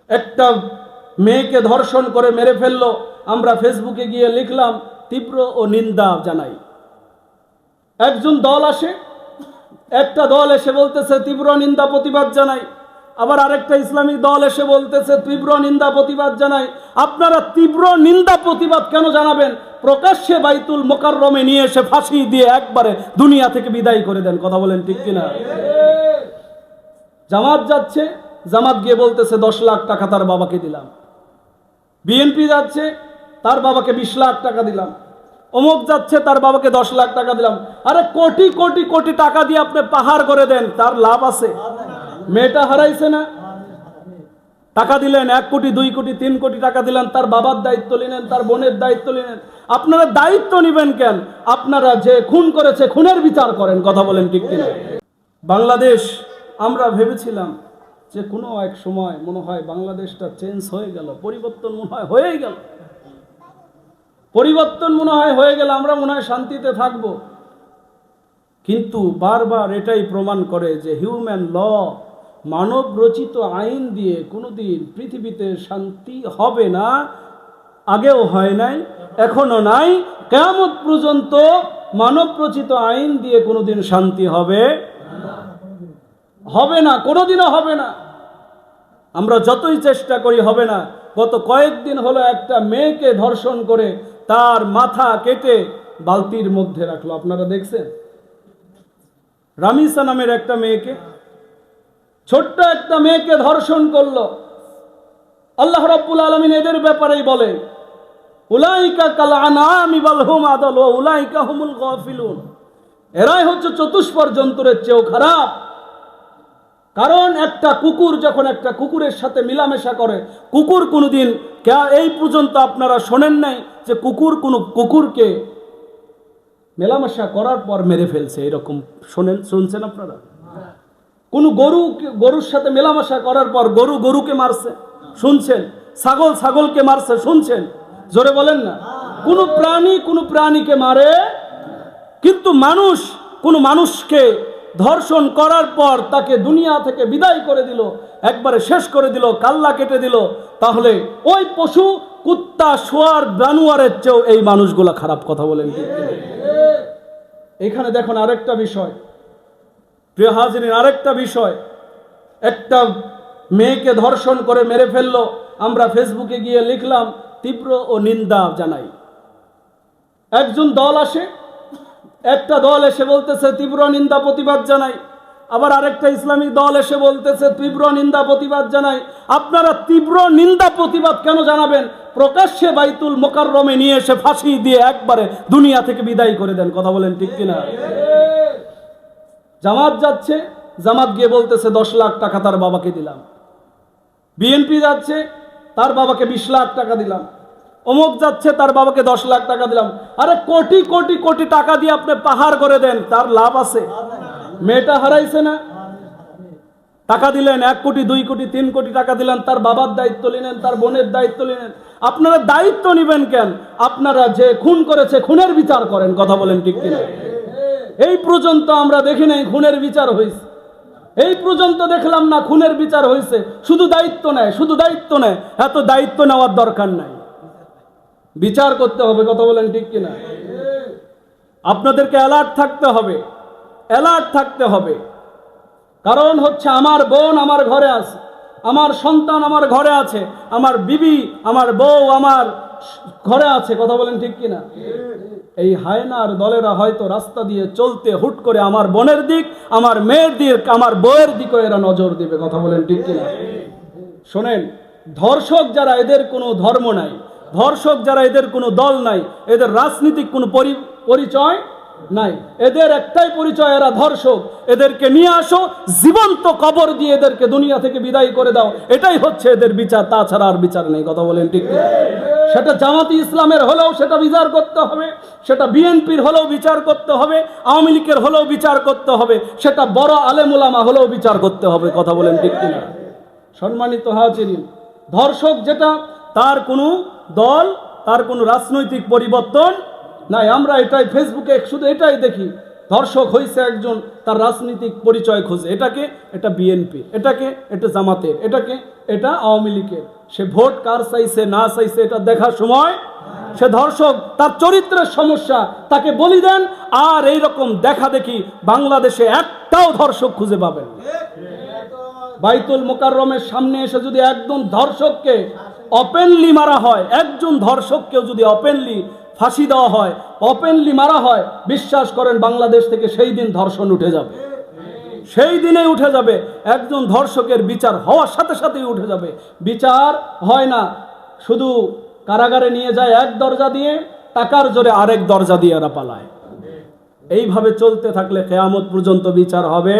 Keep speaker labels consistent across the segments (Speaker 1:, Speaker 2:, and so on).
Speaker 1: একটা মেয়েকে ধর্ষণ করে মেরে ফেললো, আমরা ফেসবুকে গিয়ে লিখলাম তীব্র ও নিন্দা জানাই। একজন দল আসে, একটা দল এসে বলতেছে তীব্র নিন্দা প্রতিবাদ জানাই, আবার আরেকটা ইসলামিক দল এসে বলতেছে তীব্র নিন্দা প্রতিবাদ জানাই। আপনারা তীব্র নিন্দা প্রতিবাদ কেন জানাবেন? প্রকাশ্যে বাইতুল মোকাররমে নিয়ে এসে ফাঁসি দিয়ে একবারে দুনিয়া থেকে বিদায় করে দেন। কথা বলেন ঠিক কিনা? জামাত যাচ্ছে, জামাত গিয়ে বলতেছে 10 লাখ টাকা তার বাবাকে দিলাম। বিএনপি যাচ্ছে, তার বাবাকে 20 লাখ টাকা দিলাম। অমুক যাচ্ছে, তার বাবাকে 10 লাখ টাকা দিলাম। আরে কোটি কোটি কোটি টাকা দিয়ে আপনি পাহাড় করে দেন, তার লাভ আছে? মেয়েটা হারাইছে না? টাকা দিলেন 1 কোটি 2 কোটি 3 কোটি টাকা দিলেন, তার বাবার দায়িত্ব নিলেন, তার বোনের দায়িত্ব নিলেন। আপনারা দায়িত্ব নিবেন কেন? আপনারা যে খুন করেছে খুনের বিচার করেন। কথা বলেন ঠিক কিনা? বাংলাদেশ, আমরা ভেবেছিলাম যে কোনো এক সময় মনে হয় বাংলাদেশটা চেঞ্জ হয়ে গেল, পরিবর্তন মনে হয় হয়েই গেল, পরিবর্তন মনে হয় হয়ে গেল, আমরা মনে হয় শান্তিতে থাকব। কিন্তু বারবার এটাই প্রমাণ করে যে হিউম্যান ল, মানব রচিত আইন দিয়ে কোনোদিন পৃথিবীতে শান্তি হবে না। আগেও হয় নাই, এখনো নাই, কিয়ামত পর্যন্ত মানব রচিত আইন দিয়ে কোনোদিন শান্তি হবে না, কোনোদিনও হবে না। আমরা যতই চেষ্টা করি হবে না। গত কয়েকদিন হলো একটা মেয়েকে ধর্ষণ করে তার মাথা কেটে বালতির মধ্যে রাখলো, আপনারা দেখছেন? রামিসা নামের একটা মেয়েকে, ছোট্ট একটা মেয়েকে ধর্ষণ করলো। আল্লাহ রাব্বুল আলামিন এদের ব্যাপারেই বলে উলাইকা কাল আনআমি বাল হুম আদাল ওয়া উলাইকা হুমুল গাফিলুন। এরাই হচ্ছে চতুষ্পদ জন্তুর চেয়েও খারাপ। কারণ একটা কুকুর যখন একটা কুকুরের সাথে মিলামেশা করে, কুকুর কোনোদিন, এই পর্যন্ত আপনারা শোনেন নাই যে কুকুর কোনো কুকুরকে মেলামেশা করার পর মেরে ফেলছে, এরকম শুনছেন আপনারা? কোনো গরুর সাথে মেলামেশা করার পর গরুকে মারছে শুনছেন? ছাগলকে মারছে শুনছেন? জোরে বলেন না। কোনো প্রাণীকে মারে, কিন্তু কোনো মানুষকে ধর্ষণ করার পর তাকে দুনিয়া থেকে বিদায় করে দিল, একবারে শেষ করে দিল, কাল্লা কেটে দিল। তাহলে ওই পশু, কুত্তা, শুয়ার, জানোয়ারের চেয়েও এই মানুষগুলা খারাপ। কথা বলেন। এখানে দেখুন আরেকটা বিষয়, প্রিয় হাজিরিন, আরেকটা বিষয়। একটা মেয়েকে ধর্ষণ করে মেরে ফেললো, আমরা ফেসবুকে গিয়ে লিখলাম তীব্র ও নিন্দা জানাই। একজন দল আসে, একটা দল এসে বলতেছে তীব্র নিন্দা প্রতিবাদ জানাই, আবার আরেকটা ইসলামিক দল এসে বলতেছে তীব্র নিন্দা প্রতিবাদ জানাই। আপনারা তীব্র নিন্দা প্রতিবাদ কেন জানাবেন? প্রকাশ্যে বাইতুল মোকাররমে নিয়ে এসে ফাঁসি দিয়ে একবারে দুনিয়া থেকে বিদায় করে দেন। কথা বলেন ঠিক কিনা? জামাত যাচ্ছে, জামাত গিয়ে বলতেছে 10 লাখ টাকা তার বাবাকে দিলাম। বিএনপি যাচ্ছে, তার বাবাকে 20 লাখ টাকা দিলাম। অমুক যাচ্ছে, তার বাবাকে 10 লাখ টাকা দিলাম। আরে কোটি কোটি কোটি টাকা দিয়ে আপনি পাহাড় করে দেন, তার লাভ আছে? মেয়েটা হারাইছে না? টাকা দিলেন 1 কোটি 2 কোটি 3 কোটি টাকা দিলেন, তার বাবার দায়িত্ব নিলেন, তার বোনের দায়িত্ব নিলেন। আপনারা দায়িত্ব নিবেন কেন? আপনারা যে খুন করেছে খুনের বিচার করেন। কথা বলেন ঠিক কিনা? এই পর্যন্ত আমরা দেখি নাই খুনের বিচার হয়েছে, এই পর্যন্ত দেখলাম না খুনের বিচার হয়েছে। শুধু দায়িত্ব নেয়, এত দায়িত্ব নেওয়ার দরকার নাই, বিচার করতে হবে। কথা বলেন ঠিক কিনা? আপনাদেরকে অ্যালার্ট থাকতে হবে। কারণ হচ্ছে আমার বোন আমার ঘরে আছে, আমার সন্তান আমার ঘরে আছে, আমার বিবি, আমার বউ আমার ঘরে আছে। কথা বলেন ঠিক কিনা? এই হায়নার দলেরা হয়তো রাস্তা দিয়ে চলতে হুট করে আমার বোনের দিক, আমার মেয়ের দিক, আমার বউয়ের দিকে এরা নজর দিবে। কথা বলেন ঠিক কিনা? শোনেন, ধর্ষক যারা, এদের কোনো ধর্ম নাই, ধর্ষক যারা, এদের কোনো দল নাই, এদের রাজনীতিক কোনো পরিচয় নাই, এদের একটাই পরিচয়, এরা ধর্ষক। এদেরকে নিয়ে আসো, জীবন্ত কবর দিয়ে এদেরকে দুনিয়া থেকে বিদায় করে দাও, এটাই হচ্ছে এদের বিচার, তাছাড়া আর বিচার নেই। কথা বলেন ঠিক কিনা? সেটা জামাতি ইসলামের হলেও সেটা বিচার করতে হবে, সেটা বিএনপির হলেও বিচার করতে হবে, আওয়ামী লীগের হলেও বিচার করতে হবে, সেটা বড় আলেম ওলামা হলেও বিচার করতে হবে। কথা বলেন ঠিক কিনা? সম্মানিত হাজিরিন, ধর্ষক যেটা, তার কোনো দল, তার কোনো রাজনৈতিক পরিবর্তন নাই। আমরা এটাই ফেসবুকে শুধু এটাই দেখি ধর্ষক হয়েছে একজন, তার রাজনৈতিক পরিচয় খোঁজে, এটাকে এটা বিএনপি, এটাকে এটা জামাতের, এটাকে এটা আওয়ামী লীগের। সে ভোট কার চাইছে না চাইছে এটা দেখার সময় সে ধর্ষক, তার চরিত্রের সমস্যা, তাকে বলি দেন। আর এই রকম দেখা দেখি বাংলাদেশে একটাও ধর্ষক খুঁজে পাবেন। বাইতুল মোকাররমের সামনে এসে যদি একজন ধর্ষককে ওপেনলি মারা হয়, একজন ধর্ষককেও যদি ওপেনলি ফাঁসি দেওয়া হয়, ওপেনলি মারা হয়, বিশ্বাস করেন বাংলাদেশ থেকে সেই দিন ধর্ষণ উঠে যাবে, সেই দিনেই উঠে যাবে। একজন ধর্ষকের বিচার হওয়ার সাথে সাথেই উঠে যাবে। বিচার হয় না, শুধু কারাগারে নিয়ে যায় এক দরজা দিয়ে, টাকার জোরে আরেক দরজা দিয়ে এরা পালায়। এইভাবে চলতে থাকলে কিয়ামত পর্যন্ত বিচার হবে,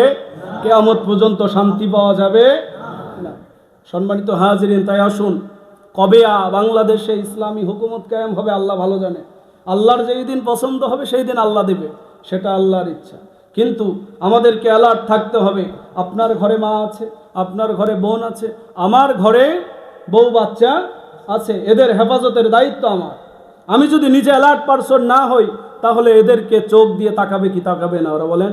Speaker 1: কিয়ামত পর্যন্ত শান্তি পাওয়া যাবে না। সম্মানিত হাজিরিন, তাই আসুন, কবে বাংলাদেশে ইসলামী হুকুমত কায়েম হবে আল্লাহ ভালো জানে। আল্লাহর যেই দিন পছন্দ হবে সেই দিন আল্লাহ দেবে, সেটা আল্লাহর ইচ্ছা। কিন্তু আমাদেরকে অ্যালার্ট থাকতে হবে। আপনার ঘরে মা আছে, আপনার ঘরে বোন আছে, আমার ঘরে বউ বাচ্চা আছে, এদের হেফাজতের দায়িত্ব আমার। আমি যদি নিজে অ্যালার্ট পারসন না হই, তাহলে এদেরকে চোখ দিয়ে তাকাবে কি তাকাবে না? ওরা বলেন।